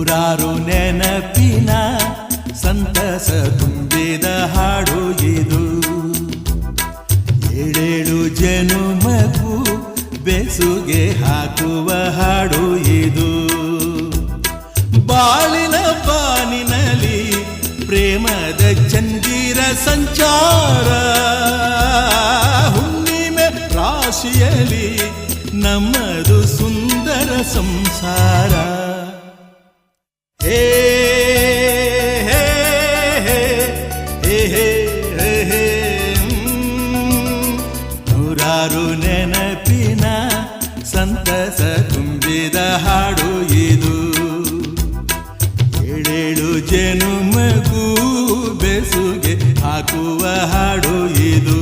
ನೂರಾರು ನೆನಪಿನ ಸಂತಸ ತುಂಬಿದ ಹಾಡು ಇದು. ಏಳೇಳು ಜನುಮಕ್ಕೂ ಬೆಸುಗೆ ಹಾಕುವ ಹಾಡು ಇದು. ಬಾಳಿನ ಬಾನಿನಲ್ಲಿ ಪ್ರೇಮದ ಚಂದಿರ ಸಂಚಾರ, ಹುಣ್ಣಿಮೆ ರಾಶಿಯಲ್ಲಿ ನಮ್ಮದು ಸುಂದರ ಸಂಸಾರ. ಹೇ ಹೇ ಹೇ ಹೇ ಹೇ ಹೇ ನೂರಾರು ನೆನಪಿನ ಸಂತಸ ತುಂಬಿದ ಹಾಡು ಇದು. ಏಳೇಳು ಜನುಮಗೂ ಬೆಸುಗೆ ಹಾಕುವ ಹಾಡು ಇದು.